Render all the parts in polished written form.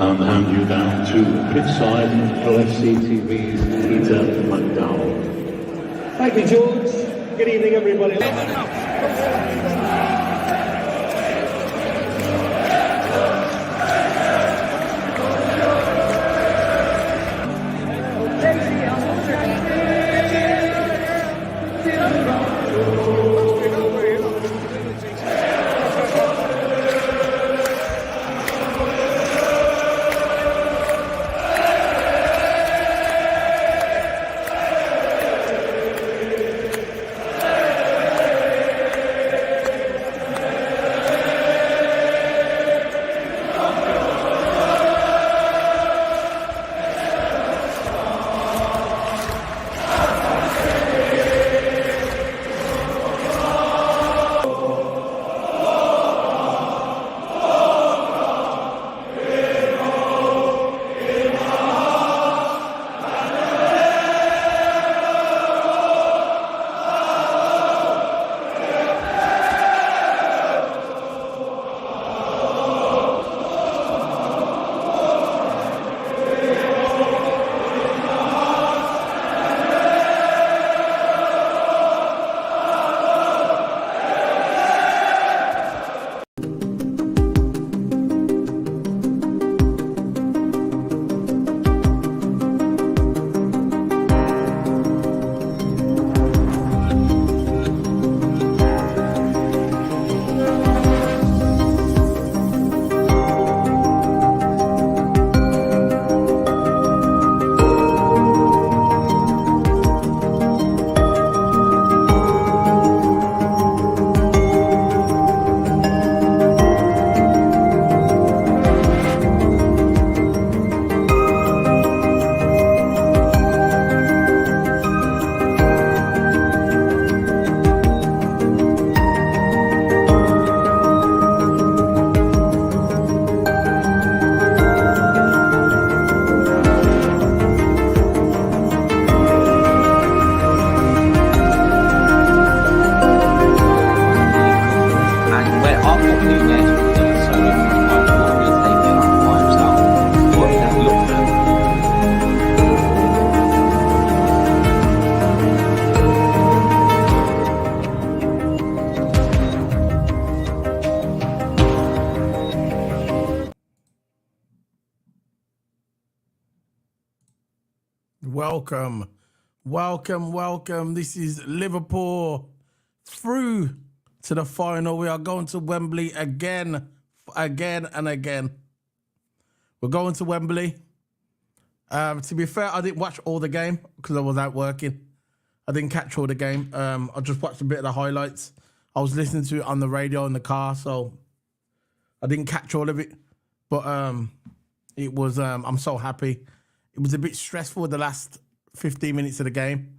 and hand you down to Pittside LFC TV's Peter McDowell. Thank you, George. Good evening, everybody. Welcome. This is Liverpool through to the final. We are going to Wembley again and again. We're going to Wembley. To be fair, I didn't watch all the game because I was out working. I didn't catch all the game. I just watched a bit of the highlights. I was listening to it on the radio in the car, so I didn't catch all of it. But it was, I'm so happy. It was a bit stressful the last 15 minutes of the game.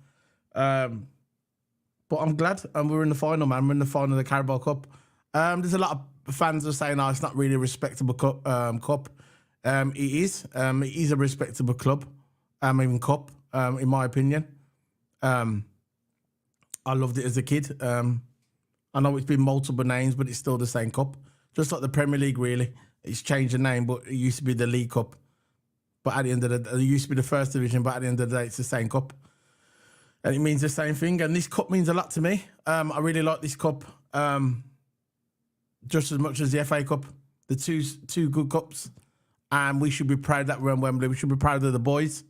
But I'm glad we're in the final, man. We're in the final of the Carabao Cup. There's a lot of fans are saying, it's not really a respectable cup. It is. It is a respectable club, even cup, in my opinion. I loved it as a kid. I know it's been multiple names, but it's still the same cup. Just like the Premier League, really. It's changed the name, but it used to be the League Cup. But at the end of the day, it used to be the first division, but at the end of the day, it's the same cup. And it means the same thing. And this cup means a lot to me. I really like this cup just as much as the FA Cup. The two good cups. And we should be proud that we're in Wembley. We should be proud of the boys.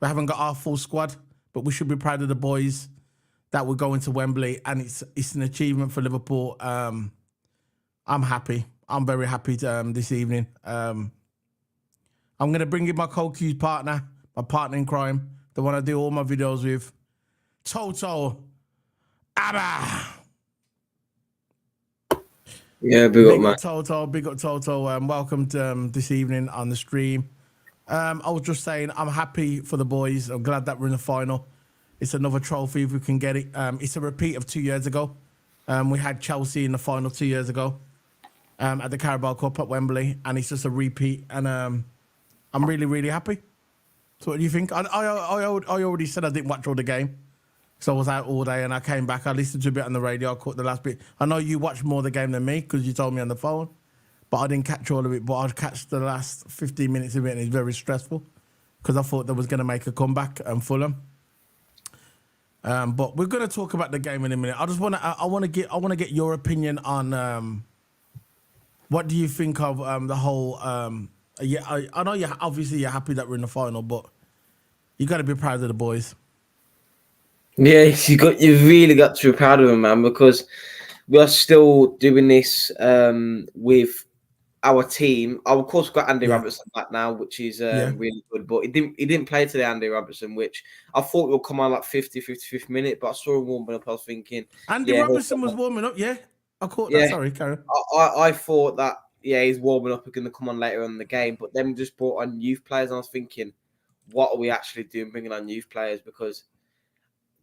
We haven't got our full squad, but we should be proud of the boys that we're going to Wembley. And it's an achievement for Liverpool. I'm happy. I'm very happy this evening. I'm going to bring in my co-Q's partner, my partner in crime, the one I do all my videos with, Toto Abba. Yeah, big up, man. Big up, Toto. Welcome to, this evening on the stream. I was just saying, I'm happy for the boys. I'm glad that we're in the final. It's another trophy if we can get it. It's a repeat of 2 years ago. We had Chelsea in the final 2 years ago at the Carabao Cup at Wembley, and it's just a repeat. And I'm really, really happy. So what do you think? I already said I didn't watch all the game. So I was out all day and I came back. I listened to a bit on the radio. I caught the last bit. I know you watched more of the game than me because you told me on the phone. but I didn't catch all of it. But I'd catch the last 15 minutes of it, and it's very stressful because I thought they was going to make a comeback and Fulham. But we're going to talk about the game in a minute. I just want to, I want to get your opinion on what do you think of the whole. Yeah, I know you're happy that we're in the final, but you got to be proud of the boys. Yeah, you really got to be proud of them, man, because we are still doing this with our team. Of course, we've got Andy Robertson back now, which is really good. But he didn't play today, Andy Robertson, which I thought will come on like 55th minute. But I saw him warming up. I was thinking, Andy Robertson was warming up. Yeah, I caught that. Sorry, Karen. I thought that he's warming up. We're going to come on later on in the game. But then we just brought on youth players, and I was thinking, what are we actually doing bringing on youth players? Because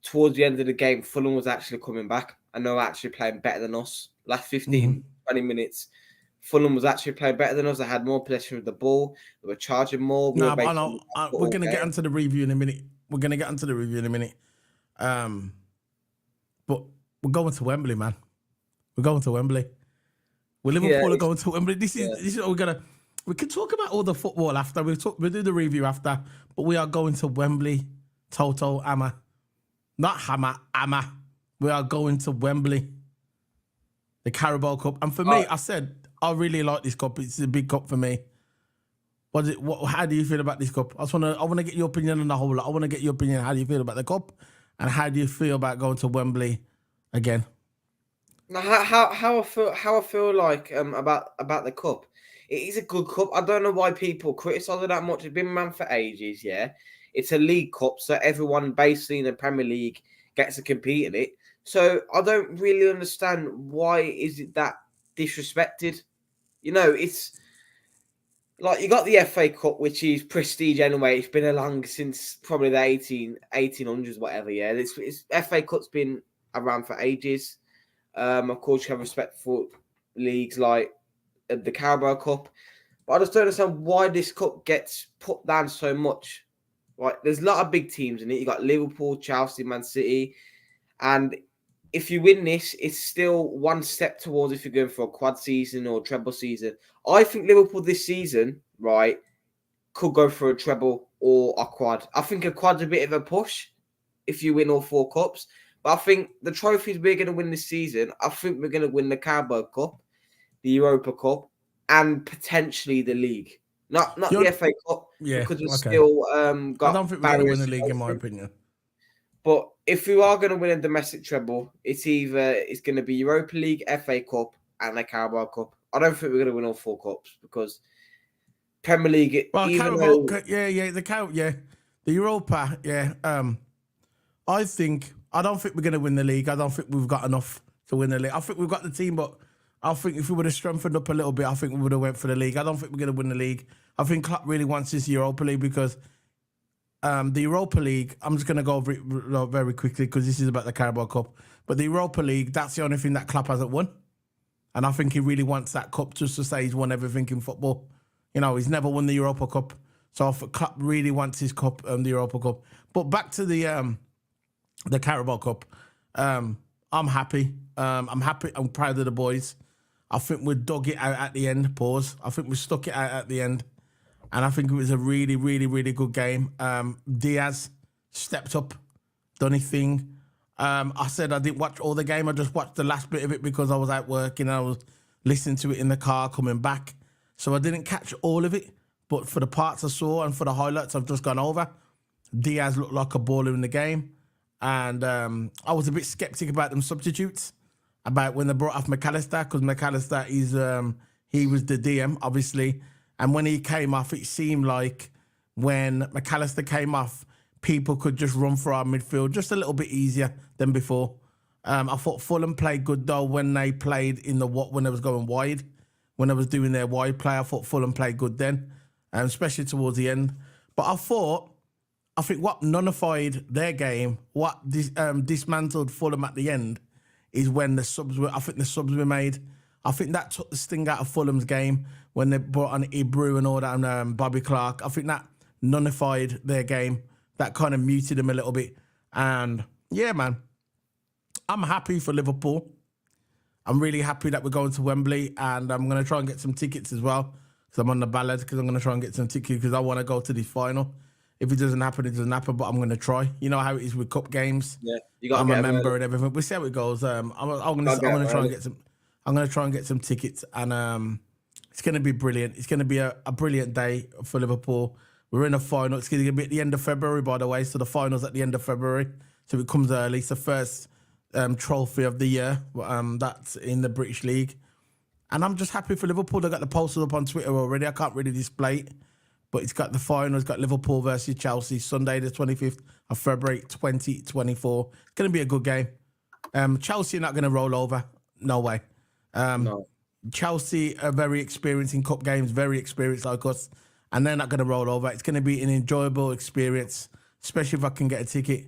towards the end of the game, Fulham was actually coming back, and they were actually playing better than us. Last 15, 20 minutes. Fulham was actually playing better than us. They had more possession of the ball. They were charging more. We're going to get into the review in a minute. But we're going to Wembley, man. We're going to Wembley. Liverpool are going to Wembley. This is what we're going to... We can talk about all the football after. We'll do the review after. But we are going to Wembley. Toto, Hammer. Not Hammer, Hammer. We are going to Wembley. The Carabao Cup. And for me, I said... I really like this cup. It's a big cup for me. How do you feel about this cup? I want to get your opinion on the whole lot. I want to get your opinion. How do you feel about the cup, and how do you feel about going to Wembley again? How I feel like about the cup. It is a good cup. I don't know why people criticise it that much. It's been around for ages. Yeah, it's a league cup, so everyone basically in the Premier League gets to compete in it. So I don't really understand why is it that disrespected. You know, it's like you got the FA Cup, which is prestige anyway. It's been along since probably the 1800s, whatever. Yeah, it's FA Cup's been around for ages. Of course, you have respect for leagues like the Carabao Cup, but I just don't understand why this cup gets put down so much. Like, there's a lot of big teams in it. You got Liverpool, Chelsea, Man City, and if you win this, it's still one step towards if you're going for a quad season or treble season. I think Liverpool this season, right, could go for a treble or a quad. I think a quad's a bit of a push if you win all 4 cups. But I think the trophies we're going to win this season, I think we're going to win the Carabao Cup, the Europa Cup, and potentially the league. Not the FA Cup, because we're still got. I don't think we're going to win the league, in my opinion. But if we are going to win a domestic treble, it's going to be Europa League, FA Cup, and the Carabao Cup. I don't think we're going to win all 4 cups because Premier League. Well, Carabao, the Europa, I don't think we're going to win the league. I don't think we've got enough to win the league. I think we've got the team, but I think if we would have strengthened up a little bit, I think we would have went for the league. I don't think we're going to win the league. I think Klopp really wants this Europa League because. The Europa League, I'm just going to go over it very quickly because this is about the Carabao Cup. But the Europa League, that's the only thing that Klopp hasn't won. And I think he really wants that cup just to say he's won everything in football. You know, he's never won the Europa Cup. So Klopp really wants his cup, the Europa Cup. But back to the Carabao Cup. I'm happy. I'm happy. I'm proud of the boys. I think we dug it out at the end. Pause. I think we stuck it out at the end. And I think it was a really, really, really good game. Diaz stepped up, done his thing. I said I didn't watch all the game. I just watched the last bit of it because I was out working. I was listening to it in the car coming back. So I didn't catch all of it. But for the parts I saw and for the highlights I've just gone over, Diaz looked like a baller in the game. And I was a bit sceptic about them substitutes, about when they brought off McAllister, because McAllister he was the DM, obviously. And when he came off, it seemed like when McAllister came off, people could just run for our midfield just a little bit easier than before. I thought Fulham played good, though, when they played when they was going wide. When they was doing their wide play, I thought Fulham played good then, especially towards the end. But I think what nullified their game, what dismantled Fulham at the end, is when the subs were made. I think that took the sting out of Fulham's game when they brought on Ibru and all that and Bobby Clark. I think that nullified their game. That kind of muted them a little bit. And yeah, man, I'm happy for Liverpool. I'm really happy that we're going to Wembley, and I'm going to try and get some tickets as well because I'm on the ballot because I'm going to try and get some tickets because I want to go to the final. If it doesn't happen, it doesn't happen, but I'm going to try. You know how it is with cup games. Yeah, you got to I'm get a 'em member early. and everything. We'll see how it goes. I'm going Gotta get 'em to try and early. get some. I'm going to try and get some tickets, and it's going to be brilliant. It's going to be a brilliant day for Liverpool. We're in a final. It's going to be at the end of February, by the way. So the final's at the end of February. So it comes early. It's the first trophy of the year. That's in the British League. And I'm just happy for Liverpool. They got the posters up on Twitter already. I can't really display it. But it's got the final. It's got Liverpool versus Chelsea, Sunday the 25th of February 2024. It's going to be a good game. Chelsea are not going to roll over. No way. No. Chelsea are very experienced in cup games, very experienced like us, and they're not going to roll over. It's going to be an enjoyable experience, especially if I can get a ticket.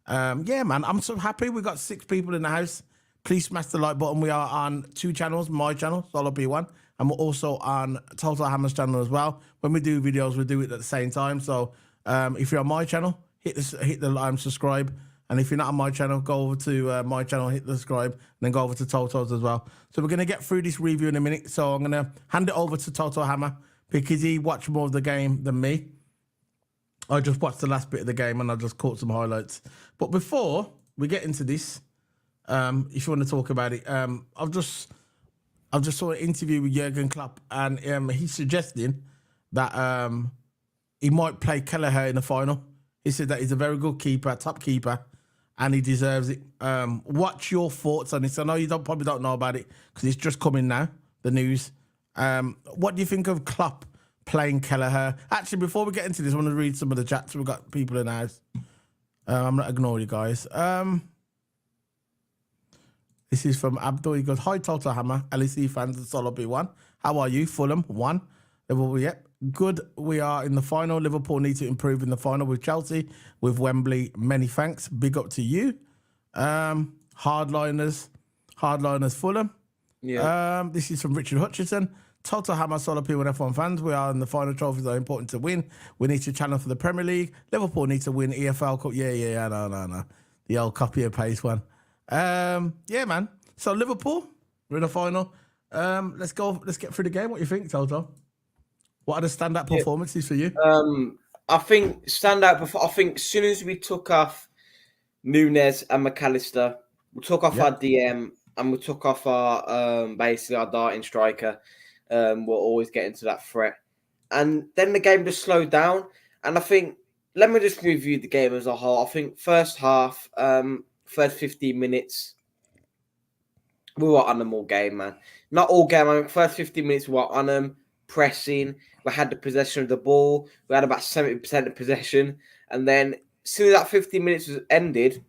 Yeah, man, I'm so happy. We got 6 people in the house. Please smash the like button. We are on 2 channels, my channel, Solo B1, and we're also on Total Hammer's channel as well. When we do videos, we do it at the same time. So if you're on my channel, hit the subscribe. And if you're not on my channel, go over to my channel, hit the subscribe, and then go over to Toto's as well. So we're going to get through this review in a minute. So I'm going to hand it over to Toto Hammer because he watched more of the game than me. I just watched the last bit of the game and I just caught some highlights. But before we get into this, if you want to talk about it, I've just saw an interview with Jurgen Klopp, and he's suggesting that he might play Kelleher in the final. He said that he's a very good keeper, top keeper, and he deserves it. What's your thoughts on this? I know you probably don't know about it because it's just coming now, the news. What do you think of Klopp playing Kelleher? Actually, before we get into this, I want to read some of the chats. We've got people in the house. I'm not ignoring you guys. This is from Abdul. He goes, "Hi, Total Hammer, LEC fans and Solo B1. How are you? Fulham, 1. Liverpool, yep. Good. We are in the final. Liverpool need to improve in the final with Chelsea, with Wembley. Many thanks. Big up to you. Hardliners, Fulham. Yeah. This is from Richard Hutchison. Total Hammer, Solo P1 F1 fans. We are in the final. Trophies are important to win. We need to challenge for the Premier League. Liverpool need to win EFL Cup. Yeah. No. The old copy and paste one. Yeah, man. So Liverpool, we're in the final. Let's go. Let's get through the game. What do you think, Toto? What are the standout performances for you? I think I think as soon as we took off Nunes and McAllister, we took off our DM and we took off our basically our darting striker. We're always getting to that threat, and then the game just slowed down. And I think let me just review the game as a whole. I think first half, first 15 minutes, we were on them all game, man. Not all game. I mean, first 15 minutes we were on them, pressing. We had the possession of the ball. We had about 70% of possession. And then as soon as that 15 minutes was ended,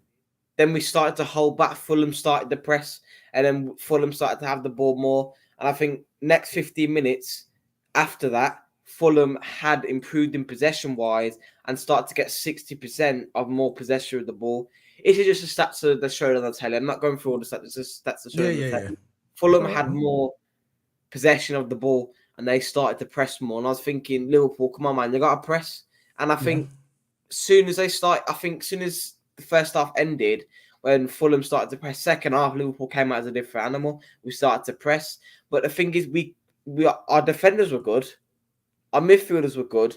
then we started to hold back. Fulham started to press. And then Fulham started to have the ball more. And I think next 15 minutes after that, Fulham had improved in possession-wise and started to get 60% of more possession of the ball. It's just the stats that showed on the telly. I'm not going through all the stats. It's just stats that showed on the telly. Yeah. Fulham had more possession of the ball and they started to press more. And I was thinking, Liverpool, come on, man, they got to press. And I think as soon as the first half ended, when Fulham started to press, second half, Liverpool came out as a different animal. We started to press. But the thing is, our defenders were good. Our midfielders were good.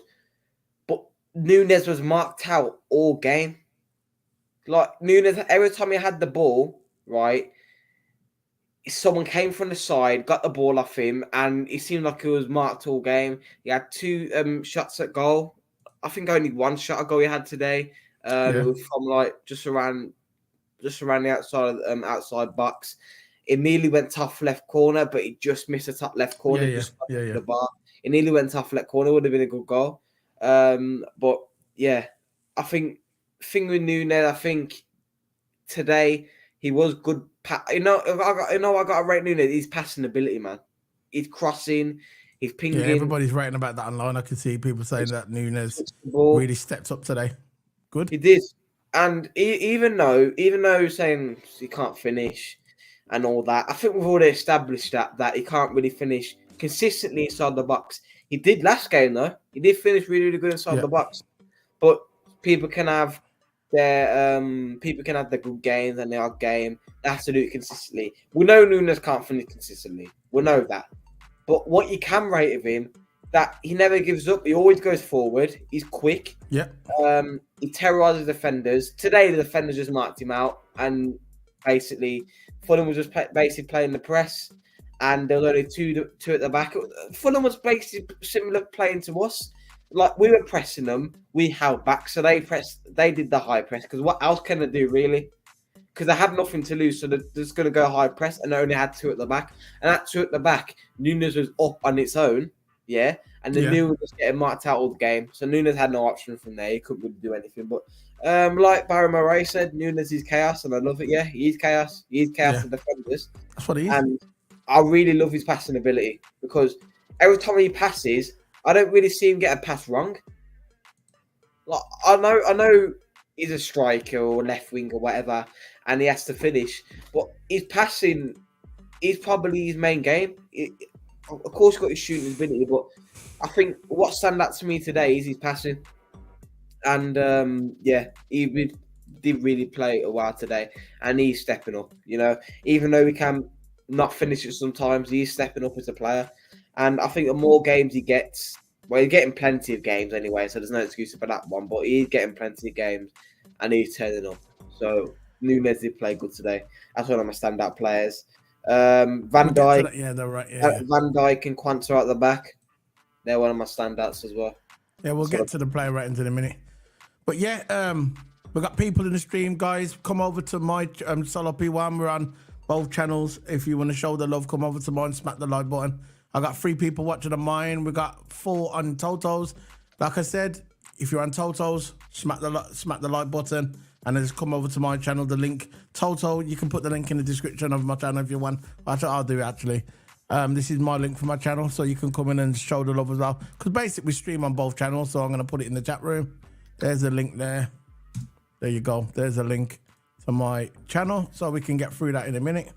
But Nunes was marked out all game. Like, Nunes, every time he had the ball, right, someone came from the side, got the ball off him, and it seemed like he was marked all game. He had 2 shots at goal. I think only 1 shot at goal he had today. It was from like just around the outside box. It nearly went top left corner, but he just missed the top left corner. The bar. It nearly went top left corner. Would have been a good goal. But yeah, I think with Nunes, I think today he was good. I got to rate Nunes. His passing ability, man. He's crossing. He's pinging. Yeah, everybody's writing about that online. I can see people saying that Nunes really stepped up today. Good. He did. And even though saying he can't finish and all that, I think we've already established that he can't really finish consistently inside the box. He did last game, though. He did finish really, really good inside the box. But people can have People can have their good games and they are game. They have to do it consistently. We know Nunes can't finish consistently. We know that. But what you can rate of him, that he never gives up. He always goes forward. He's quick. Yeah. He terrorizes defenders. Today, the defenders just marked him out. And basically, Fulham was just basically playing the press. And there was only two at the back. Fulham was basically similar playing to us. Like, we were pressing them, we held back, so they did the high press. Because what else can they do, really? Because they had nothing to lose, so they're just going to go high press, and they only had two at the back. And that two at the back, Nunes was up on its own, yeah, and then Nunes was just getting marked out all the game. So Nunes had no option from there; he couldn't really do anything. But like Barry Murray said, Nunes is chaos, and I love it. Yeah, he is chaos. He is chaos to defenders. That's what he is. And I really love his passing ability because every time he passes, I don't really see him get a pass wrong. Like I know he's a striker or left wing or whatever, and he has to finish. But his passing is probably his main game. Of course, he's got his shooting ability, but I think what stand out to me today is his passing. And he did really play a while today, and he's stepping up. You know, even though he can not finish it sometimes, he's stepping up as a player. And I think the more games he gets, well, he's getting plenty of games anyway, so there's no excuse for that one. But he's getting plenty of games, and he's turning up. So Nunes did play good today. That's one of my standout players. Van Dijk, they're right. Yeah. Van Dijk and Quanta at the back. They're one of my standouts as well. Yeah, we'll get to the player ratings in a minute. But yeah, we got people in the stream, guys. Come over to my Solo P1. We're on both channels. If you want to show the love, come over to mine. Smack the like button. I got 3 people watching on mine. We got 4 on Toto's. Like I said, if you're on Toto's, smack the like button, and then just come over to my channel. The link, Toto, you can put the link in the description of my channel if you want. I'll do it actually. This is my link for my channel, so you can come in and show the love as well. Because basically we stream on both channels, so I'm going to put it in the chat room. There's a link there. There you go. There's a link to my channel, so we can get through that in a minute.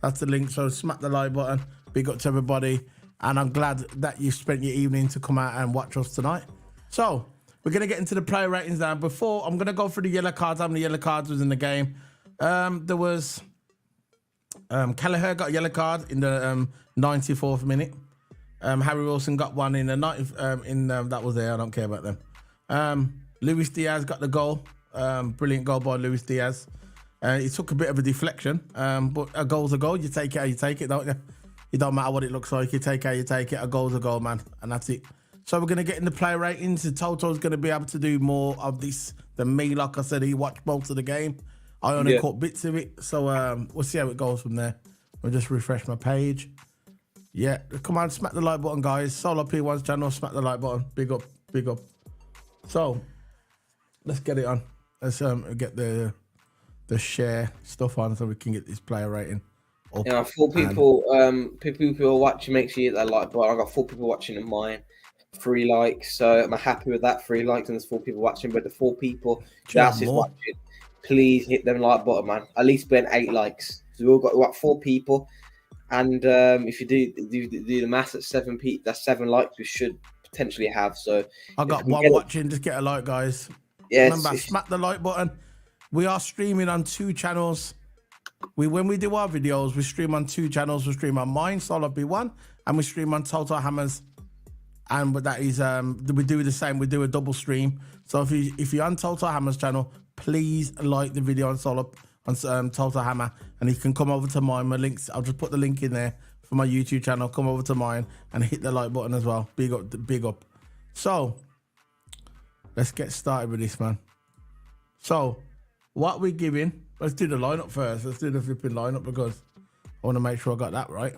That's the link, so smack the like button. Big up to everybody, and I'm glad that you spent your evening to come out and watch us tonight. So we're going to get into the player ratings now. Before, I'm going to go through the yellow cards. How many yellow cards was in the game? There was Kelleher got a yellow card in the 94th minute. Harry Wilson got one in the 90th. That was there. I don't care about them. Luis Diaz got the goal. Brilliant goal by Luis Diaz. He took a bit of a deflection, but a goal's a goal. You take it how you take it, don't you? It don't matter what it looks like. You take it how you take it. A goal's a goal, man. And that's it. So we're going to get in the player ratings. And Toto's going to be able to do more of this than me. Like I said, he watched most of the game. I only caught bits of it. So we'll see how it goes from there. I'll just refresh my page. Yeah, come on, smack the like button, guys. Solo P1's channel, smack the like button. Big up, big up. So let's get it on. Let's get the share stuff on so we can get this player rating up. Yeah, 4 people, people who are watching, make sure you hit that like button. I've got 4 people watching in mine, 3 likes. So I'm happy with that. 3 likes and there's 4 people watching. But the 4 people that's just watching, please hit them like button, man. At least been 8 likes. So we've got 4 people. And if you do the maths at 7 people, that's 7 likes we should potentially have. So I got 1 watching. Just get a like, guys. Yes. Remember, smack the like button. We are streaming on 2 channels. When we do our videos, we stream on 2 channels. We stream on mine, Solo B1, and we stream on Total Hammers. And that is, we do the same. We do a double stream. So if you're on Total Hammers channel, please like the video on Total Hammer, and you can come over to mine. My links, I'll just put the link in there for my YouTube channel. Come over to mine and hit the like button as well. Big up, big up. So let's get started with this, man. So what we're giving, let's do the lineup first. Let's do the flipping lineup because I want to make sure I got that right.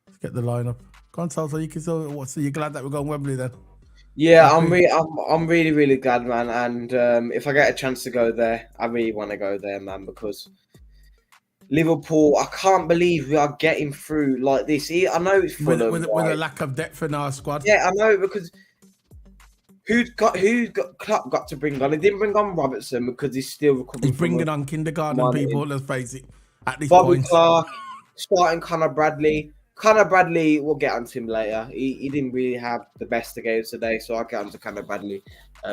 Let's get the lineup. Go on, so you can still. So you're glad that we're going Wembley then? Yeah, I'm really glad, man. And if I get a chance to go there, I really want to go there, man, because Liverpool, I can't believe we are getting through like this. I know it's Fulham, with a lack of depth in our squad. Yeah, I know, because who's got Klopp got to bring on? He didn't bring on Robertson because he's still recovering. He's bringing on kindergarten people. Let's face it. At this Bobby point, Clark, starting Conor Bradley. Conor Bradley, we'll get onto him later. He didn't really have the best of games today, so I'll get onto Conor Bradley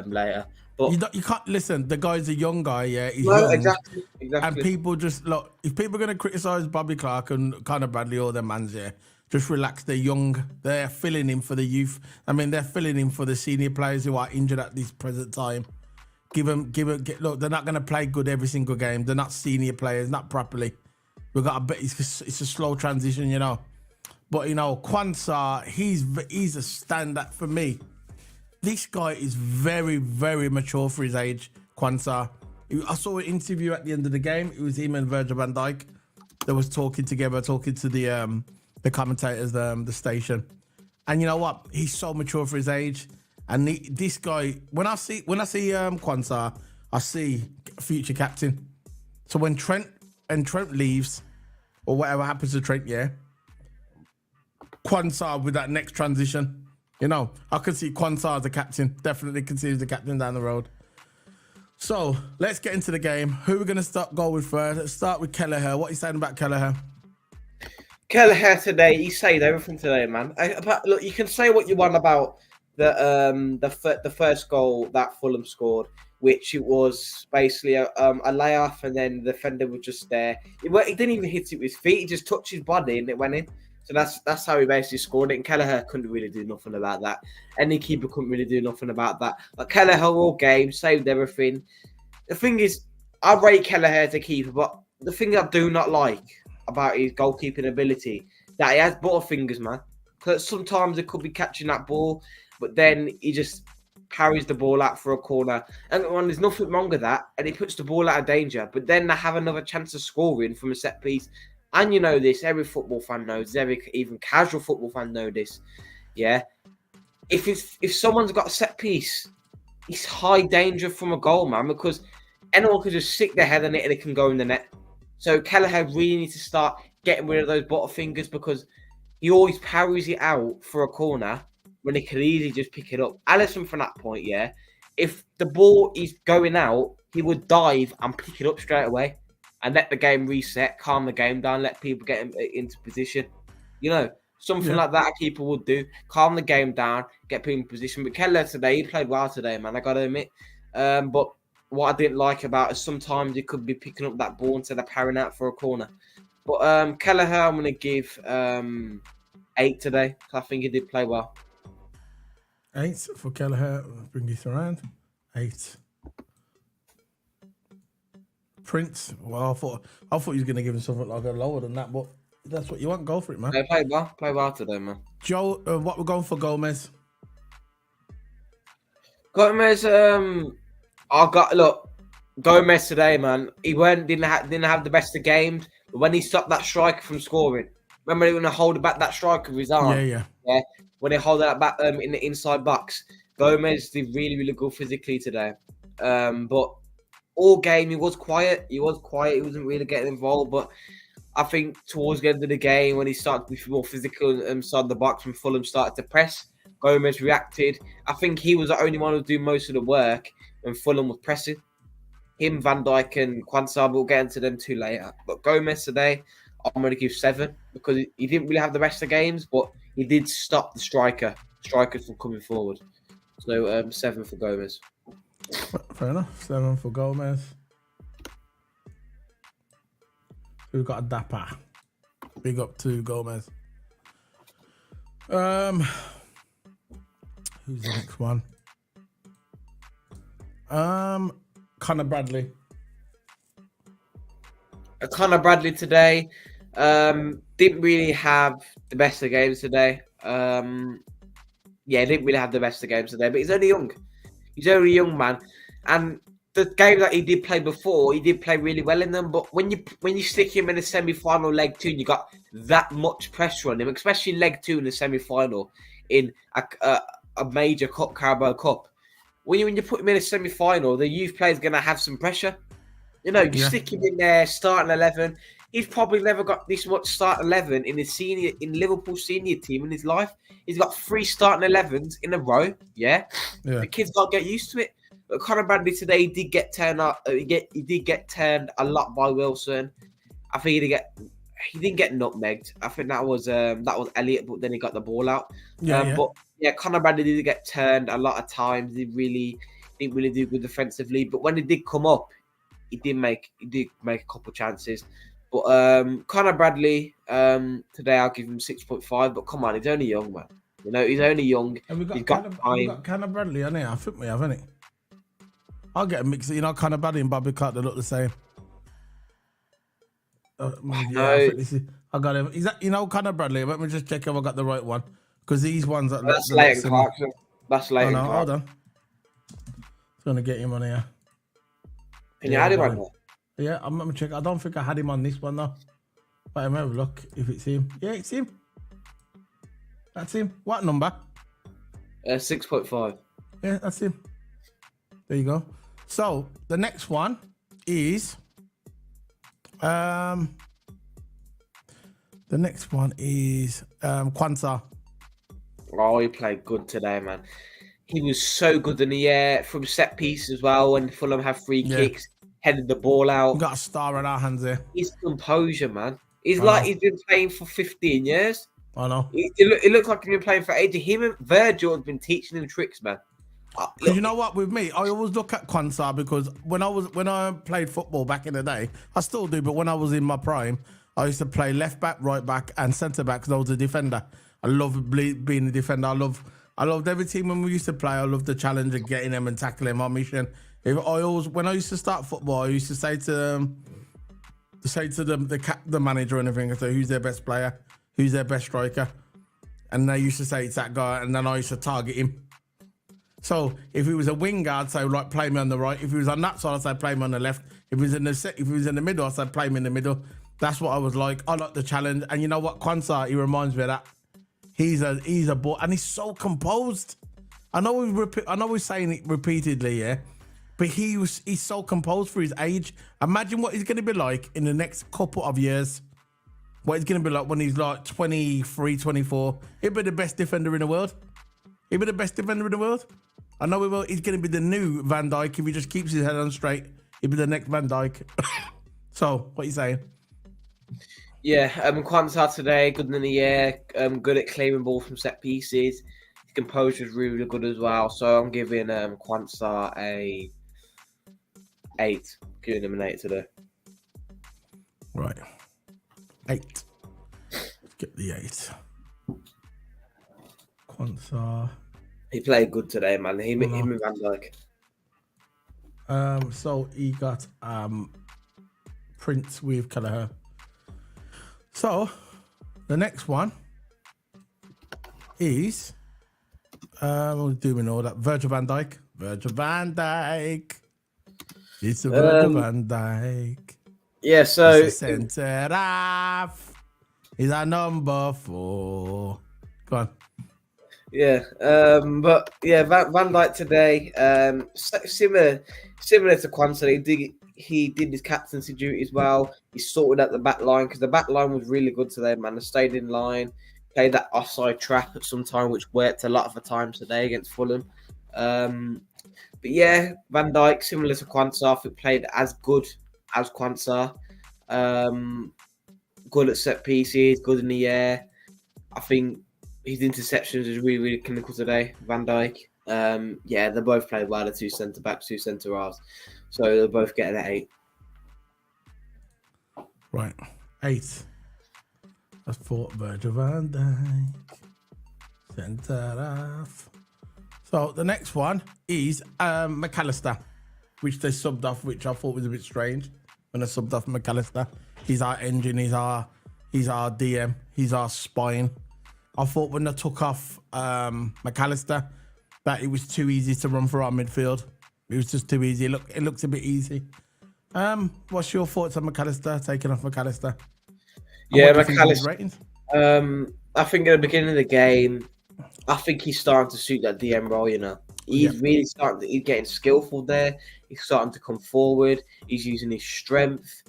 later. But You can't listen. The guy's a young guy, yeah. He's no, young, exactly. and people just look. If people are gonna criticize Bobby Clark and Conor Bradley or their mans, yeah, just relax. They're young. They're filling in for the youth. I mean, they're filling in for the senior players who are injured at this present time. Look, they're not gonna play good every single game. They're not senior players, not properly. We've got a bit. It's a slow transition, you know. But you know, Kwanzaa, he's a stand-up for me. This guy is very, very mature for his age, Kwanzaa. I saw an interview at the end of the game. It was him and Virgil van Dijk. They was talking together, talking to the commentators, the station. And you know what? He's so mature for his age. And this guy, when I see Kwanzaa, I see future captain. So when Trent leaves, or whatever happens to Trent, yeah, Kwanzaa with that next transition. You know, I could see Kwanzaa as a captain. Definitely can see as the captain down the road. So, let's get into the game. Who are we going to go with first? Let's start with Kelleher. What are you saying about Kelleher? Kelleher today, he saved everything today, man. Look, you can say what you want about the first goal that Fulham scored, which it was basically a layoff, and then the defender was just there. He didn't even hit it with his feet. He just touched his body and it went in. So that's how he basically scored it. And Kelleher couldn't really do nothing about that. Any keeper couldn't really do nothing about that. But Kelleher all game, saved everything. The thing is, I rate Kelleher as a keeper, but the thing I do not like about his goalkeeping ability, that he has butterfingers, man. Because sometimes it could be catching that ball, but then he just carries the ball out for a corner. And there's nothing wrong with that. And he puts the ball out of danger. But then they have another chance of scoring from a set piece. And you know this, every football fan knows, even casual football fan know this, yeah? If someone's got a set piece, it's high danger from a goal, man, because anyone could just stick their head on it and it can go in the net. So Kelleher really needs to start getting rid of those butterfingers, because he always parries it out for a corner when he could easily just pick it up. Alisson from that point, yeah, if the ball is going out, he would dive and pick it up straight away. And let the game reset, calm the game down, let people get into position. You know, something like that a keeper would do. Calm the game down, get people in position. But Kelleher today, he played well today, man, I got to admit. But what I didn't like about it is sometimes he could be picking up that ball instead of parrying out for a corner. But Kelleher, I'm going to give 8 today. I think he did play well. 8 for Kelleher. Bring this around. 8. Prince. Well, I thought he was going to give him something like a lower than that, but that's what you want. Go for it, man. They played well. Play well today, man. Joe, what we're going for Gomez? Gomez, Gomez today, man. He didn't have the best of games, but when he stopped that striker from scoring, remember he was going to hold back that striker with his arm. Yeah. When he held that back in the inside box, Gomez did really, really good physically today. But all game he was quiet. He wasn't really getting involved. But I think towards the end of the game, when he started to be more physical inside the box, when Fulham started to press, Gomez reacted. I think he was the only one who did most of the work when Fulham was pressing. Him, Van Dijk and Kwanzaa, we'll get into them two later. But Gomez today, I'm going to give 7 because he didn't really have the rest of games, but he did stop the strikers from coming forward. So 7 for Gomez. Fair enough. 7 for Gomez. We've got a dapper. Big up to Gomez. Who's the next one? Conor Bradley. Conor Bradley today didn't really have the best of games today. Didn't really have the best of games today, but he's only young. He's only a young man. And the game that he did play before, he did play really well in them. But when you stick him in a semi-final leg 2 and you got that much pressure on him, especially leg 2 in the semi-final in a major cup, Carabao Cup, when you put him in a semi-final, the youth player is going to have some pressure. You know, you stick him in there, starting 11. He's probably never got this much starting 11 in Liverpool senior team in his life. He's got 3 starting 11s in a row. Yeah. The kid's got to get used to it. But Conor Bradley today did get turned up. He did get turned a lot by Wilson. I think he didn't get nutmegged. I think that was Elliot, but then he got the ball out. Yeah. But yeah, Conor Bradley did get turned a lot of times. He didn't really do good defensively. But when he did come up, he did make a couple chances. But Conor Bradley, today I'll give him 6.5. But come on, he's only young, man. You know, he's only young. Have we He's got got Conor Bradley on here? I think we have, haven't it? I'll get a mix. You know, Conor Bradley and Bobby Clark, they look the same. I got him. Is that, you know, Conor Bradley? Let me just check if I got the right one. Because these ones that That's Leighton Clarkson. That's Leighton Clarkson. Hold on. It's going to get him on here. Can you add him on there? Yeah, I'm going to check. I don't think I had him on this one, though. But I'm have a look if it's him. Yeah, it's him. That's him. What number? 6.5. Yeah, that's him. There you go. So, the next one is... The next one is Kwanzaa. Oh, he played good today, man. He was so good in the air from set piece as well. When Fulham have free kicks, headed the ball out. We got a star in our hands here. His composure, man. He's like he's been playing for 15 years. I know. It looks like he's been playing for ages. Him and Virgil have been teaching him tricks, man. Because you know what, with me, I always look at Kwanzaa because when I played football back in the day, I still do, but when I was in my prime, I used to play left back, right back, and centre back because I was a defender. I love being a defender. I loved every team when we used to play. I loved the challenge of getting them and tackling my mission. When I used to start football, I used to say to the manager and everything, I say, who's their best player, who's their best striker, and they used to say it's that guy, and then I used to target him. So if he was a winger, I'd say, right, play me on the right. If he was on that side, I'd say, play me on the left. If he was in the middle, I'd say, play me in the middle. That's what I was like. I like the challenge. And you know what? Kwanzaa, he reminds me of that. He's a ball, and he's so composed. I know we're saying it repeatedly, yeah, but he's so composed for his age. Imagine what he's going to be like in the next couple of years. What he's going to be like when he's like 23, 24. He'll be the best defender in the world. He'll be the best defender in the world. I know he will. He's going to be the new Van Dijk if he just keeps his head on straight. He'll be the next Van Dijk. So, what are you saying? Yeah, Kwanzaa today, good in the air, good at clearing ball from set pieces. His composure is really good as well. So I'm giving Kwanzaa a 8. Giving him an 8 today. Right. 8. Let's get the 8. Kwanzaa. He played good today, man. Him and Van Dijk. So he got Prince with Kelleher. So the next one is we're doing all that. Virgil van Dijk. It's a Virgil van Dijk. Yeah, so centre half. He's our number 4. Go on. Yeah, but yeah, Van Dijk today, similar to Kwanzaa, he did his captaincy duty as well. He sorted out the back line because the back line was really good today, man. They stayed in line, played that offside trap at some time, which worked a lot of the time today against Fulham. But yeah, Van Dijk, similar to Kwanzaa, he played as good as Kwanzaa. Good at set pieces, good in the air. I think his interceptions is really, really clinical today, Van Dijk. Yeah, they both played well, the 2 centre-backs, 2 centre-halves. So they're both getting an 8. Right, 8. That's for Virgil van Dijk. Centre-half. So the next one is McAllister, which they subbed off, which I thought was a bit strange when they subbed off McAllister. He's our engine, he's our DM, he's our spine. I thought when they took off McAllister that it was too easy to run for our midfield. It was just too easy. It looked a bit easy. What's your thoughts on McAllister, taking off McAllister? Yeah, McAllister. I think at the beginning of the game, I think he's starting to suit that DM role, you know. He's really he's getting skillful there. He's starting to come forward. He's using his strength.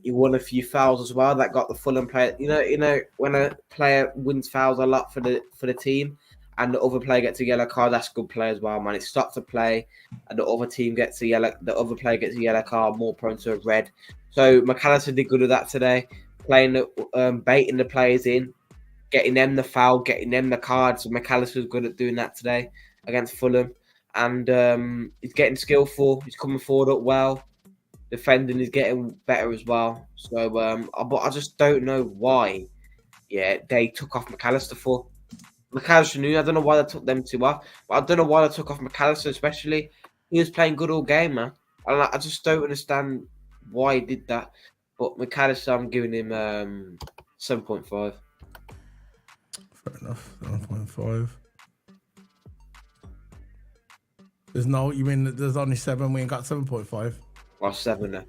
He won a few fouls as well that got the Fulham player. You know, when a player wins fouls a lot for the team, and the other player gets a yellow card, that's good play as well, man. It stops the play, and the other team gets the other player gets a yellow card, more prone to a red. So McAllister did good at that today. playing, baiting the players in, getting them the foul, getting them the cards. McAllister was good at doing that today against Fulham, and he's getting skillful. He's coming forward up well. Defending is getting better as well. So, but I just don't know why. Yeah, they took off McAllister for. McAllister knew. I don't know why they took them two off, but I don't know why they took off McAllister, especially. He was playing good all game, man. I just don't understand why he did that. But McAllister, I'm giving him 7.5. Fair enough. 7.5. There's no. You mean that there's only 7? We ain't got 7.5. Well, 7 now.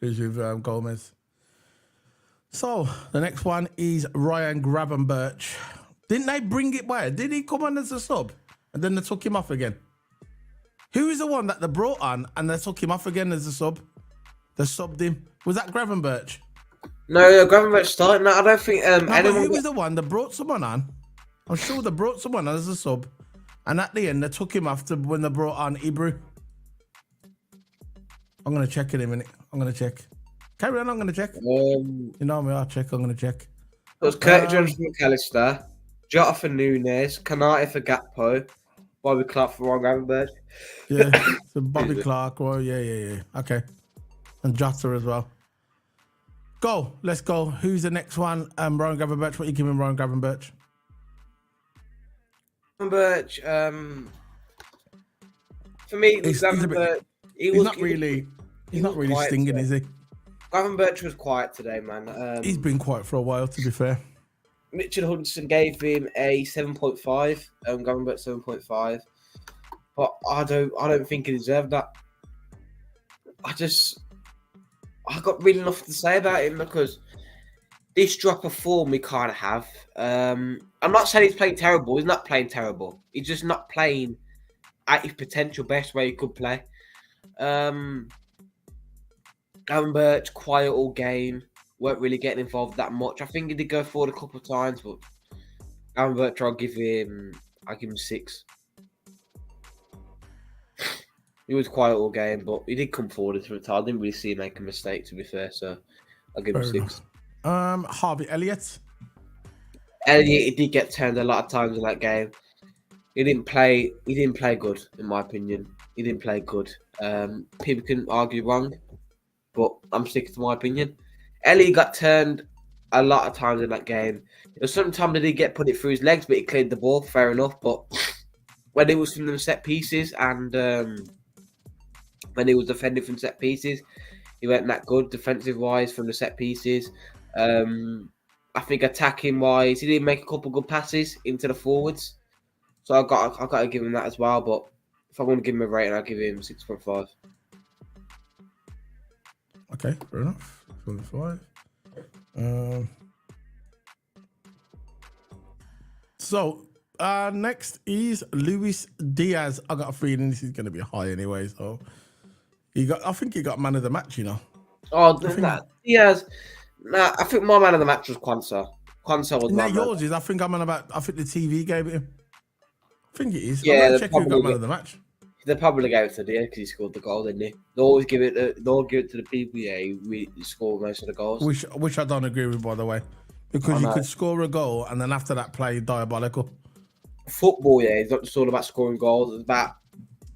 Who's with Gomez? So the next one is Ryan Gravenberch. Didn't they bring it by? Did he come on as a sub and then they took him off again? Who is the one that they brought on and they took him off again as a sub? They subbed him. Was that Gravenberch? No, Gravenberch started. No, I don't think anyone. Who was the one that brought someone on? I'm sure they brought someone on as a sub, and at the end they took him after when they brought on Ibru. I'm gonna check in a minute. I'm gonna check. Carry on. I'm gonna check. You know me. I'll check. I'm gonna check. It was Curtis Jones for McAllister, Jota for Nunes, Kanate for Gakpo, Bobby Clark for Ryan Gravenberch. Yeah, so Bobby Clark. Well, yeah. Okay, and Jota as well. Go. Let's go. Who's the next one? Ryan Gravenberch. What are you giving Ryan Gravenberch? Gravenberch, for me, Gravenberch. He's not really stinging, today. is he? Gravenberch was quiet today, man. He's been quiet for a while, to be fair. Richard Hudson gave him a 7.5. Gravenberch 7.5, but I don't think he deserved that. I got really nothing to say about him because this drop of form we can't have. I'm not saying he's playing terrible. He's not playing terrible. He's just not playing at his potential best where he could play. Gravenberch, quiet all game, weren't really getting involved that much. I think he did go forward a couple of times, but Gravenberch, I'll give him 6. He was quiet all game, but he did come forward into it. I didn't really see him make a mistake, to be fair, so I'll give him 6. Harvey Elliott. He did get turned a lot of times in that game. He didn't play good, in my opinion. He didn't play good. People can argue wrong, but I'm sticking to my opinion. Ellie got turned a lot of times in that game. Sometimes he did get put it through his legs, but he cleared the ball, fair enough. But when it was from the set pieces and when he was defending from set pieces, he weren't that good defensive-wise from the set pieces. I think attacking-wise, he did make a couple good passes into the forwards. So I got to give him that as well. But if I want to give him a rating, I'll give him 6.5. Okay, fair enough. 6.5. So next is Luis Diaz. I got a feeling this is going to be high anyway. So I think he got man of the match. You know. Oh, Diaz. Nah, I think my man of the match was Kwanzaa. Kwanzaa was my man. Yours is. I think the TV gave it him. I think it is. Yeah, I'm gonna check who got man of the match. They probably gave it to Diaz because he scored the goal, didn't he? They always give it to the people. Yeah, who scored most of the goals. Which I don't agree with, by the way, because you could score a goal and then after that play diabolical. Football, yeah, it's not just all about scoring goals. It's about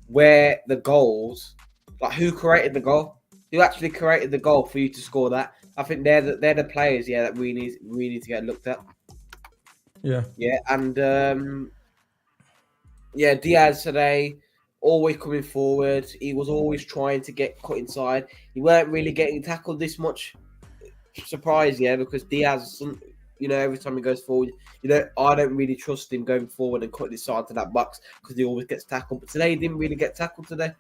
where the goals, like who created the goal, who actually created the goal for you to score that. I think they're the players, yeah, that we need to get looked at. Yeah, and Diaz today, always coming forward. He was always trying to get cut inside. He weren't really getting tackled this much. Surprised, yeah, because Diaz, every time he goes forward, I don't really trust him going forward and cutting inside to that box because he always gets tackled. But today he didn't really get tackled today.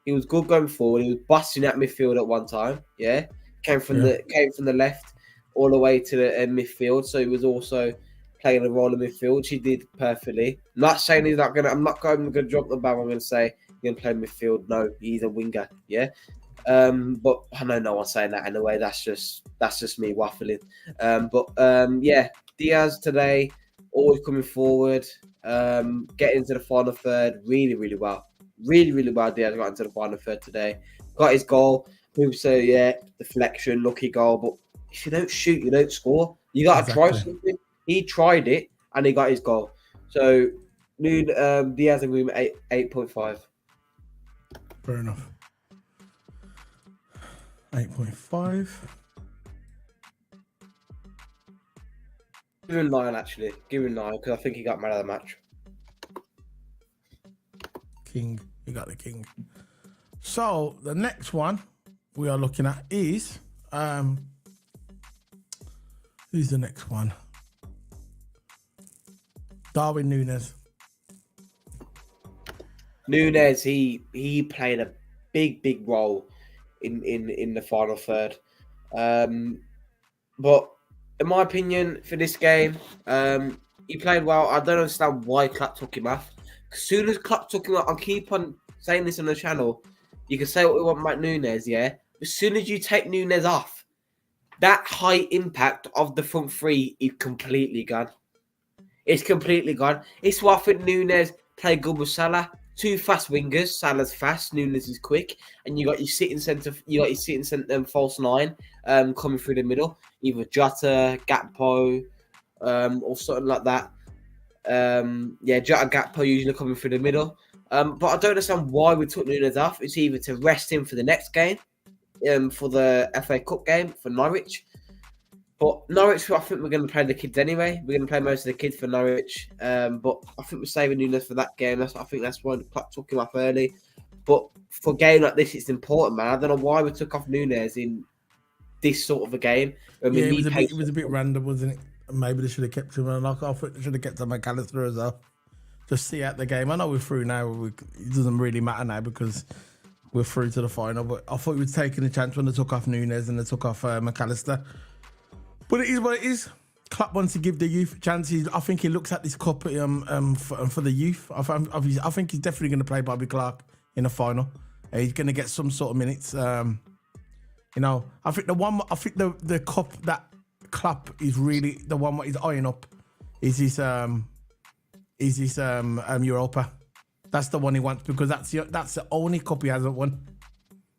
He was good going forward. He was busting at midfield at one time. Yeah, came from the left all the way to the midfield. So he was also playing a role in midfield, which he did perfectly. I'm not saying he's not gonna. I'm not going to drop the ball. I'm going to say he's going to play midfield. No, he's a winger. Yeah. But I know no one's saying that anyway. That's just me waffling. Diaz today always coming forward, getting into the final third really, really well. Really, really well. Diaz got into the final third today. Got his goal. People say, yeah, deflection, lucky goal, but if you don't shoot, you don't score. You got to try something. He tried it and he got his goal. So Diaz agreement 8.5. Fair enough. 8.5. Give him 9 actually. Give him 9 because I think he got man of the match. King, you got the king. So the next one we are looking at is who's the next one? Darwin Núñez. Núñez, he played a big role in the final third. But in my opinion, for this game, he played well. I don't understand why Klopp took him off. As soon as Klopp took him off, I keep on saying this on the channel. You can say what we want about Núñez, yeah. As soon as you take Núñez off, that high impact of the front three is completely gone. It's completely gone. It's why I think Núñez played good with Salah. 2 fast wingers. Salah's fast, Núñez is quick, and you got your sitting centre. You got your sitting centre false 9, coming through the middle, either Jota, Gakpo, or something like that. Jota, Gakpo usually coming through the middle. But I don't understand why we took Núñez off. It's either to rest him for the next game, for the FA Cup game for Norwich. But Norwich, I think we're going to play the kids anyway. We're going to play most of the kids for Norwich. But I think we're saving Núñez for that game. I think that's why Klopp took him off early. But for a game like this, it's important, man. I don't know why we took off Núñez in this sort of a game. It was a bit random, wasn't it? Maybe they should have kept him. And I thought they should have kept him McAllister as well. Just see out the game. I know we're through now. It doesn't really matter now because we're through to the final. But I thought we were taking a chance when they took off Núñez and they took off McAllister. But it is what it is. Klopp wants to give the youth a chance. I think he looks at this cup for the youth. I think he's definitely going to play Bobby Clark in the final. He's going to get some sort of minutes. I think the cup that Klopp is really the one that he's eyeing up is his Europa. That's the one he wants because that's the only cup he hasn't won.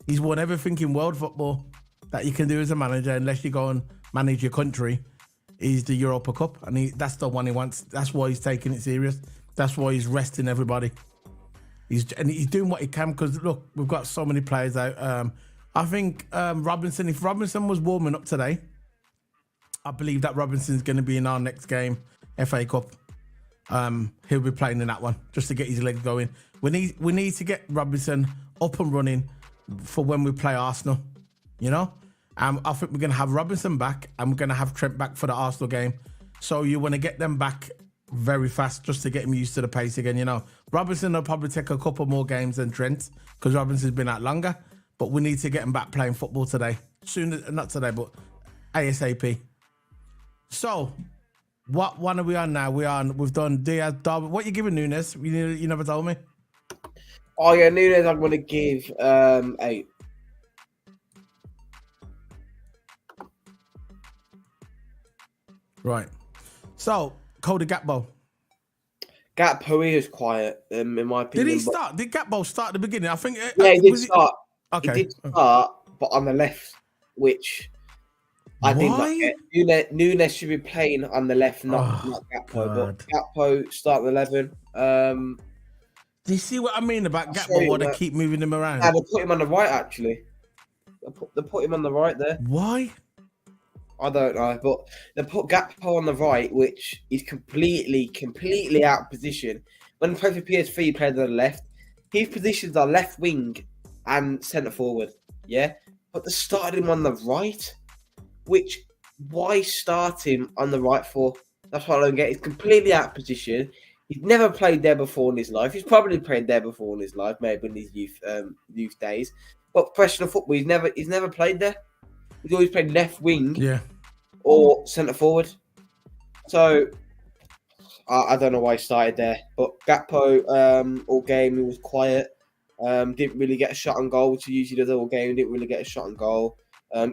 He's won everything in world football that you can do as a manager, unless you go and manage your country, is the Europa Cup, and that's the one he wants. That's why he's taking it serious. That's why he's resting everybody. He's doing what he can because look, we've got so many players out. I think Robinson. If Robinson was warming up today, I believe that Robinson's going to be in our next game, FA Cup. He'll be playing in that one just to get his legs going. We need to get Robinson up and running for when we play Arsenal. You know. I think we're going to have Robinson back and we're going to have Trent back for the Arsenal game. So you want to get them back very fast just to get him used to the pace again, you know. Robinson will probably take a couple more games than Trent because Robinson's been out longer. But we need to get him back playing football today. Not today, but ASAP. So, what one are we on now? We've done Diaz, Darwin. What are you giving Núñez? You never told me. Oh, yeah, Núñez I'm going to give 8. Right. So, Cody Gakpo. Gakpo is quiet, in my opinion. Did he start? Did Gakpo start at the beginning? I think. Yeah, he did start. Okay. He did start, but on the left, which I didn't like it. Núñez should be playing on the left, not Gakpo. God. But Gakpo start 11. Do you see what I mean about Gakpo? Why they keep moving him around? They put him on the right, actually. They put him on the right there. Why? I don't know, but they put Gakpo on the right, which is completely out of position. When he played for PSV, he played on the left. His positions are left wing and centre forward, yeah? But they started him on the right, which, why start him on the right for? That's what I don't get. He's completely out of position. He's never played there before in his life. He's probably played there before in his life, maybe in his youth days. But professional football, he's never played there. He's always played left wing, or centre forward. So I don't know why he started there. But Gakpo, all game he was quiet. Didn't really get a shot on goal, which he usually does all game. Didn't really get a shot on goal.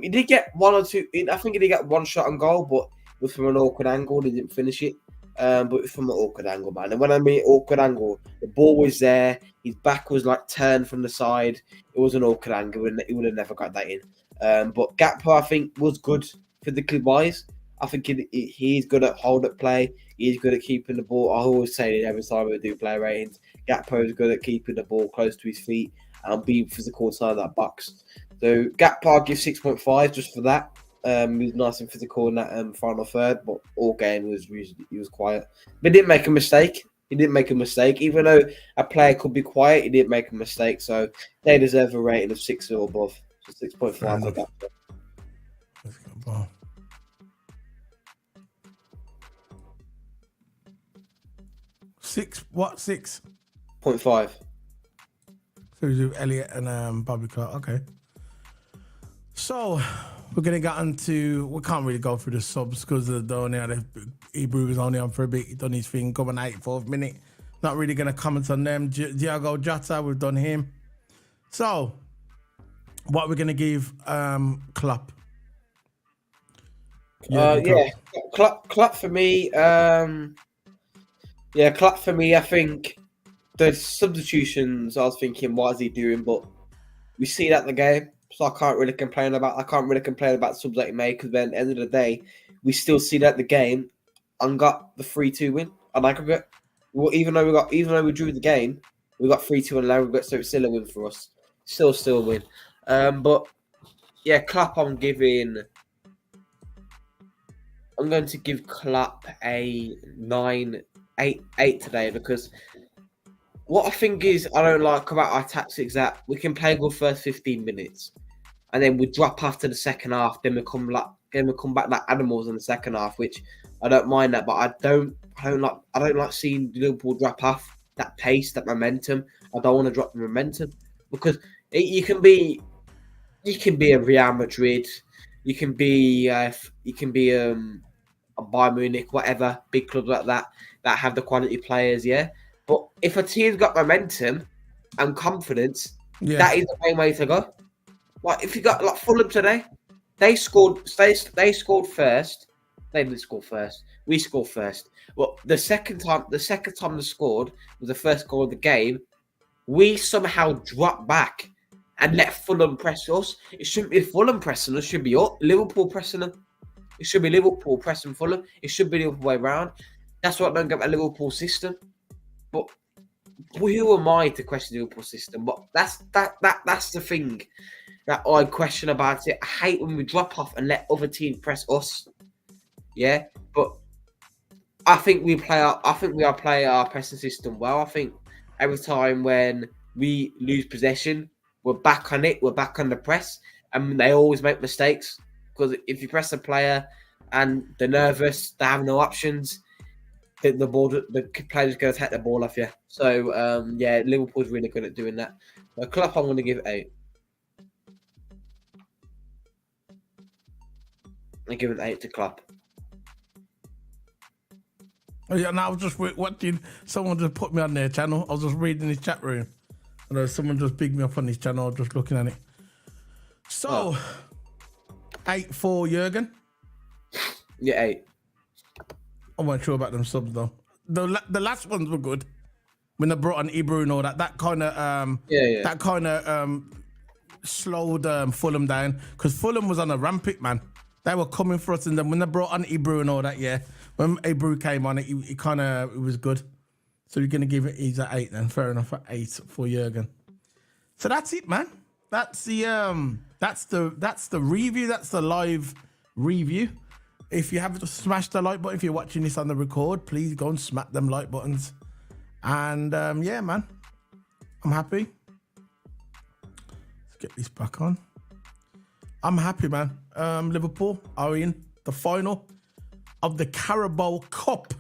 He did get one or two. I think he did get one shot on goal, but it was from an awkward angle. He didn't finish it. But it was from an awkward angle, man. And when I mean awkward angle, the ball was there. His back was like turned from the side. It was an awkward angle, and he would have never got that in. But Gakpo, I think, was good physically wise. I think he's good at hold up play. He's good at keeping the ball. I always say it every time we do player ratings. Gakpo is good at keeping the ball close to his feet and being physical inside that box. So Gakpo gives 6.5 just for that. He was nice and physical in that final third, but all game he was quiet. But he didn't make a mistake. Even though a player could be quiet, he didn't make a mistake. So they deserve a rating of 6 or above. So 6.5 for Gakpo. Let's go, bro. 6 what? 6? 0.5. So we do Elliot and Bobby Clark. Okay. So we're gonna get into. We can't really go through the subs because the Hebrew was only on for a bit. He done his thing, coming 84th minute. Not really gonna comment on them. Diogo Jota, we've done him. So what we're gonna give Klopp. Klopp for me. Klopp for me. I think the substitutions. I was thinking, what is he doing? But we see that in the game, so I can't really complain about the subs that he made because then at the end of the day, we still see that the game and got the 3-2 win on aggregate. Well, even though we drew the game, we got 3-2 on aggregate, so it's still a win for us. Still a win. But yeah, Klopp, I'm going to give Klopp a 8 today because what I think is I don't like about our tactics that we can play good first 15 minutes and then we drop after the second half. Then we come back like animals in the second half, which I don't mind that, but I don't like seeing Liverpool drop off that pace, that momentum. I don't want to drop the momentum because you can be a Real Madrid, you can be a Bayern Munich, whatever, big clubs like that have the quality players, yeah. But if a team's got momentum and confidence, that is the main way to go. Like if you got like Fulham today, they scored first. They didn't score first. We scored first. Well, the second time they scored was the first goal of the game. We somehow dropped back and let Fulham press us. It shouldn't be Fulham pressing us. It should be Liverpool pressing them. It should be Liverpool pressing Fulham. It should be the other way around. That's what I don't get about Liverpool system. But who am I to question the Liverpool system? But that's the thing that I question about it. I hate when we drop off and let other teams press us. Yeah, but I think we are playing our pressing system well. I think every time when we lose possession, we're back on it. We're back on the press, and they always make mistakes because if you press a player and they're nervous, they have no options. The player's going to take the ball off you. So Liverpool's really good at doing that. Klopp, I'm going to give it 8. I give it 8 to Klopp. Oh yeah, now I was just watching. Someone just put me on their channel. I was just reading his chat room, and someone just bigged me up on his channel. I was just looking at it. So, 8 for Jurgen. Yeah, 8. I wasn't sure about them subs though. The last ones were good when they brought on Ibra and all that. That kind of slowed Fulham down because Fulham was on a rampant, man. They were coming for us, and then when they brought on Ibra and all that, when Ibra came on, it was good. So you're gonna give it. He's at 8 then. Fair enough, at 8 for Jurgen. So that's it, man. That's the review. That's the live review. If you haven't smashed the like button, if you're watching this on the record, please go and smack them like buttons. And man, I'm happy. Let's get this back on. I'm happy, man. Liverpool are in the final of the Carabao Cup.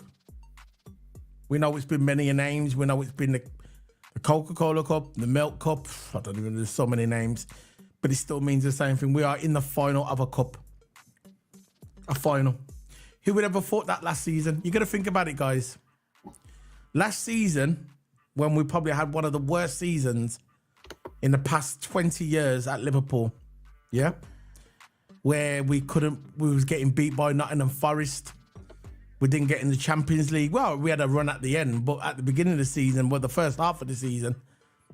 We know it's been many names. We know it's been the Coca-Cola Cup, the Milk Cup. I don't even know, there's so many names. But it still means the same thing. We are in the final of a cup. A final. Who would ever thought that last season? You got to think about it, guys. Last season, when we probably had one of the worst seasons in the past 20 years at Liverpool, yeah, where we was getting beat by Nottingham Forest. We didn't get in the Champions League. Well, we had a run at the end, but at the beginning of the season, the first half of the season,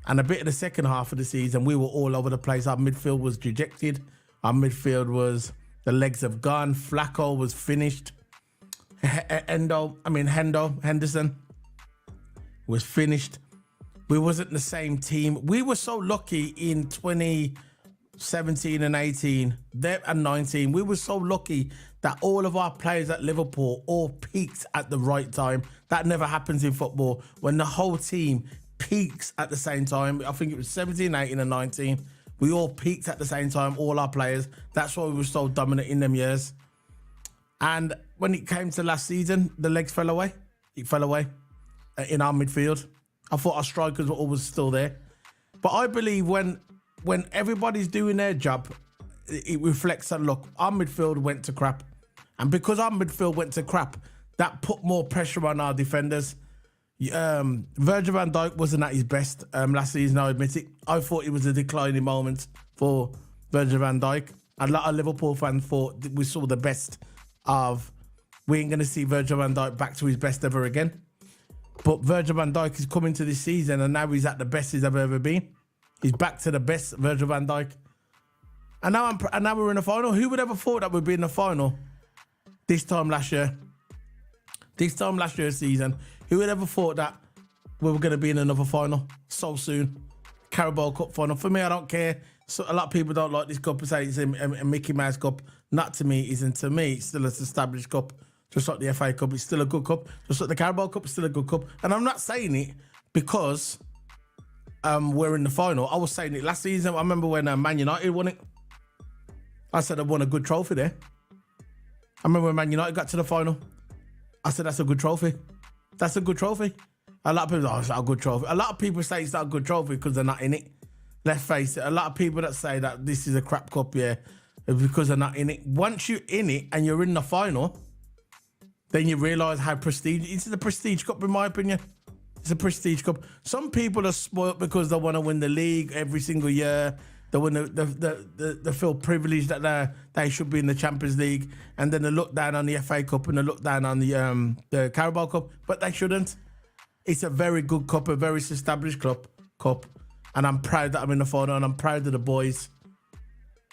and a bit of the second half of the season, we were all over the place. Our midfield was dejected. Our midfield was The legs have gone. Flacco was finished. Henderson was finished. We wasn't the same team. We were so lucky in 2017 and 18 and 19. We were so lucky that all of our players at Liverpool all peaked at the right time. That never happens in football. When the whole team peaks at the same time, I think it was 17, 18 and 19. We all peaked at the same time, all our players. That's why we were so dominant in them years. And when it came to last season, the legs fell away. It fell away in our midfield. I thought our strikers were always still there. But I believe when everybody's doing their job, it reflects on, look, our midfield went to crap. And because our midfield went to crap, that put more pressure on our defenders. Virgil van Dijk wasn't at his best last season, I admit it. I thought it was a declining moment for Virgil van Dijk. A lot of Liverpool fans thought we saw the best of, we ain't going to see Virgil van Dijk back to his best ever again. But Virgil van Dijk is coming to this season and now he's at the best he's ever been. He's back to the best Virgil van Dijk. And now we're in the final. Who would ever thought that we'd be in the final this time last year? This time last year's season. Who would ever thought that we were going to be in another final so soon? Carabao Cup final. For me, I don't care. So a lot of people don't like this cup and say it's a Mickey Mouse Cup. Not to me, it isn't. To me, it's still an established cup. Just like the FA Cup, it's still a good cup. Just like the Carabao Cup, it's still a good cup. And I'm not saying it because we're in the final. I was saying it last season. I remember when Man United won it. I said I won a good trophy there. I remember when Man United got to the final. I said that's a good trophy. That's a good trophy. A lot of people say, oh, it's not a good trophy. A lot of people say it's not a good trophy because they're not in it. Let's face it. A lot of people that say that this is a crap cup, yeah, because they're not in it. Once you're in it and you're in the final, then you realise how prestige. It's a prestige cup, in my opinion. It's a prestige cup. Some people are spoilt because they want to win the league every single year. They want they feel privileged that they should be in the Champions League, and then they look down on the FA Cup and they look down on the Carabao Cup, but they shouldn't. It's a very good cup, a very established cup, and I'm proud that I'm in the final, and I'm proud of the boys.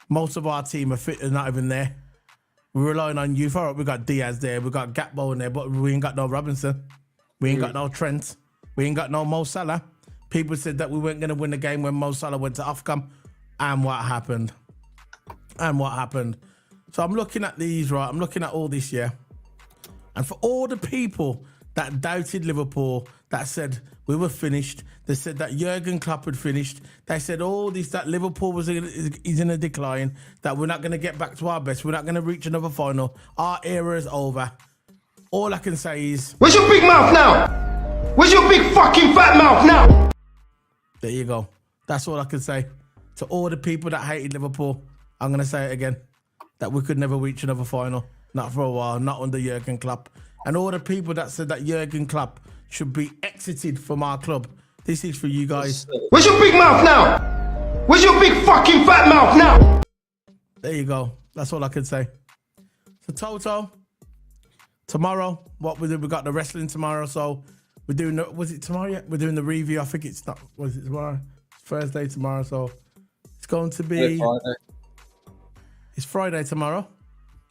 Most of our team are fit and not even there. We're relying on youth. All right, we got Diaz there, we got Gakpo in there, but we ain't got no Robinson. We ain't got no Trent. We ain't got no Mo Salah. People said that we weren't going to win the game when Mo Salah went to Ofcom. And what happened? So I'm looking at these, right? I'm looking at all this year. And for all the people that doubted Liverpool, that said we were finished, they said that Jurgen Klopp had finished, they said all this, that Liverpool is in a decline, that we're not going to get back to our best, we're not going to reach another final, our era is over. All I can say is... Where's your big mouth now? Where's your big fucking fat mouth now? There you go. That's all I can say. To all the people that hated Liverpool, I'm going to say it again, that we could never reach another final. Not for a while, not under Jurgen Klopp. And all the people that said that Jurgen Klopp should be exited from our club, this is for you guys. Where's your big mouth now? Where's your big fucking fat mouth now? There you go. That's all I can say. So Toto, tomorrow, what we do, we got the wrestling tomorrow, so we're doing, was it tomorrow yet? We're doing the review. I think it's not, was it tomorrow? It's Thursday tomorrow, so it's going to be... Friday. It's Friday tomorrow.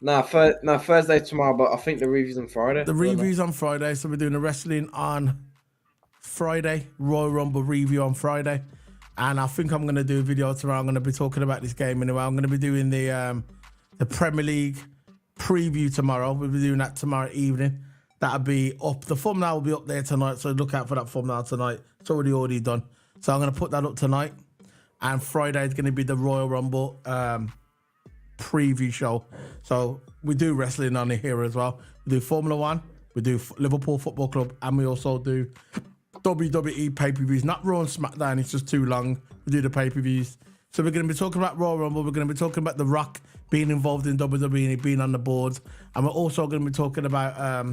No, Thursday tomorrow, but I think the review's on Friday. The review's on Friday, so we're doing the wrestling on Friday, Royal Rumble review on Friday. And I think I'm going to do a video tomorrow. I'm going to be talking about this game anyway. I'm going to be doing the Premier League preview tomorrow. We'll be doing that tomorrow evening. That'll be up. The thumbnail will be up there tonight, so look out for that thumbnail tonight. It's already done. So I'm going to put that up tonight. And Friday is going to be the Royal Rumble preview show. So we do wrestling on here as well. We do Formula One, we do Liverpool Football Club, and we also do WWE pay-per-views. Not Raw and SmackDown, it's just too long. We do the pay-per-views. So we're going to be talking about Royal Rumble. We're going to be talking about The Rock being involved in WWE and being on the boards. And we're also going to be talking about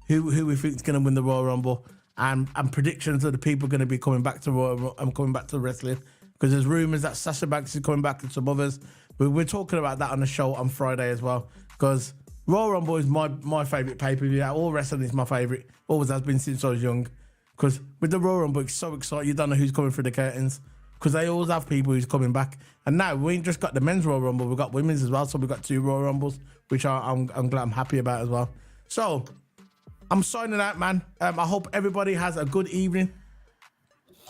who we think is going to win the Royal Rumble, and predictions of the people going to be coming back to Royal and coming back to wrestling. Because there's rumours that Sasha Banks is coming back and some others. But we're talking about that on the show on Friday as well. Because Royal Rumble is my favourite pay-per-view. All wrestling is my favourite. Always has been since I was young. Because with the Royal Rumble, it's so exciting. You don't know who's coming through the curtains. because they always have people who's coming back. And now we ain't just got the men's Royal Rumble, we've got women's as well. So we've got 2 Royal Rumbles, which I'm glad, I'm happy about as well. So I'm signing out, man. I hope everybody has a good evening.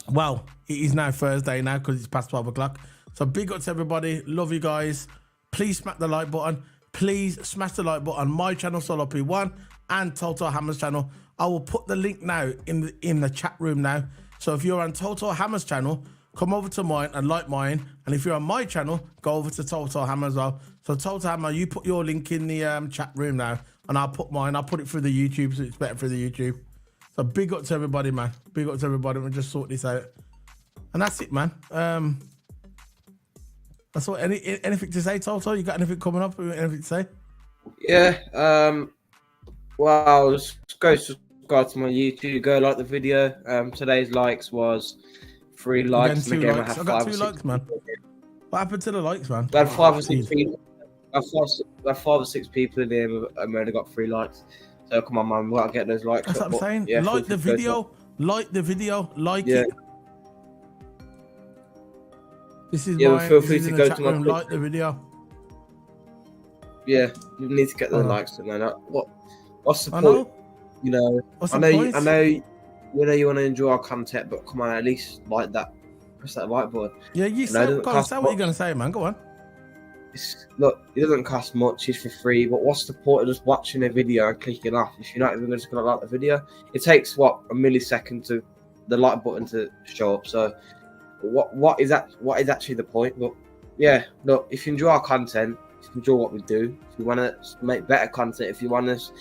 Well, it is now Thursday now because it's past 12 o'clock. So big up to everybody. Love you guys. Please smack the like button. Please smash the like button on my channel, Solo P1, and Total Hammer's channel. I will put the link now in the chat room now. So if you're on Total Hammer's channel, come over to mine and like mine. And if you're on my channel, go over to Total Hammer as well. So Total Hammer, you put your link in the chat room now, and I'll put mine. I'll put it through the YouTube, so it's better for the YouTube. So big up to everybody, man. Big up to everybody. We'll just sort this out. And that's it, man. That's all. Anything to say, Toto? You got anything coming up? Anything to say? Yeah. Well, just go subscribe to my YouTube. Go like the video. Today's likes was 3 likes. Again, 2 likes. I got 2 likes, man. What happened to the likes, man? We had 5 or 6 people. We had 5 or 6 people in here. And we only got 3 likes. So come on, man. We gotta get those likes. That's what I'm saying. Yeah, like the video. Like the video. Like it. This is yeah, feel free to go to my room, like the video. Yeah, you need to get the likes, man. What's the point? Know. You know, I know you want to enjoy our content, but come on, at least like that. Press that like button. Yeah, you say what you're gonna say, man. Go on. Look, it doesn't cost much. It's for free. But what's the point of just watching a video and clicking off if you're not even just gonna like the video? It takes a millisecond to the like button to show up. So. What is actually the point? But yeah, look, if you enjoy our content, if you enjoy what we do, if you want to make better content, if you want us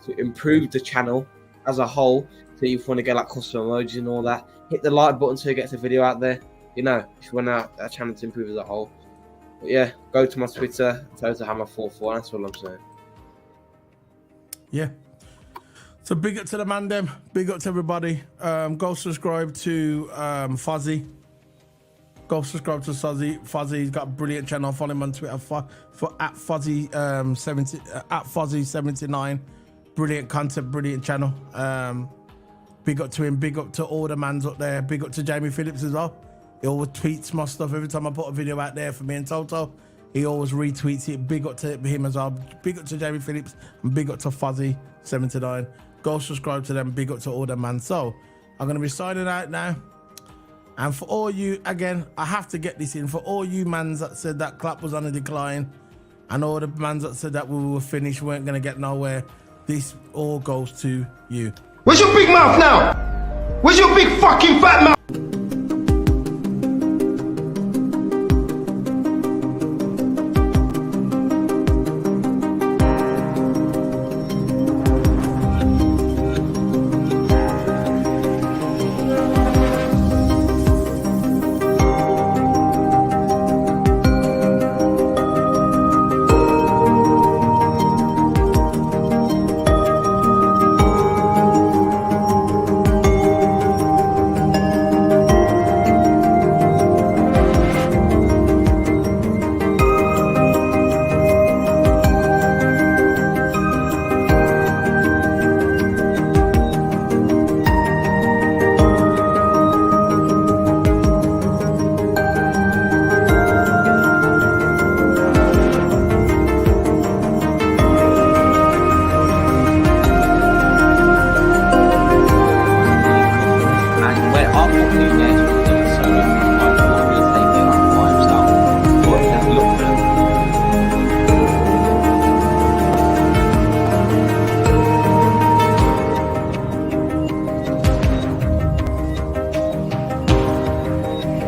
to improve the channel as a whole, so you want to get like custom emojis and all that, hit the like button so it gets the video out there. You know, if you want our channel to improve as a whole. But yeah, go to my Twitter, TotalHammer44. That's all I'm saying. Yeah. So big up to the man, them. Big up to everybody. Go subscribe to Fuzzy. Go subscribe to Fuzzy. Fuzzy's got a brilliant channel. Follow him on Twitter for at Fuzzy 79. Brilliant content, brilliant channel. Big up to him. Big up to all the mans up there. Big up to Jamie Phillips as well. He always tweets my stuff every time I put a video out there for me and Toto. He always retweets it. Big up to him as well. Big up to Jamie Phillips and big up to Fuzzy 79. Go subscribe to them. Big up to all the man. So I'm gonna be signing out now. And for all you, again, I have to get this in, for all you mans that said that clap was on a decline, and all the mans that said that we were finished, weren't going to get nowhere, this all goes to you. Where's your big mouth now? Where's your big fucking fat mouth?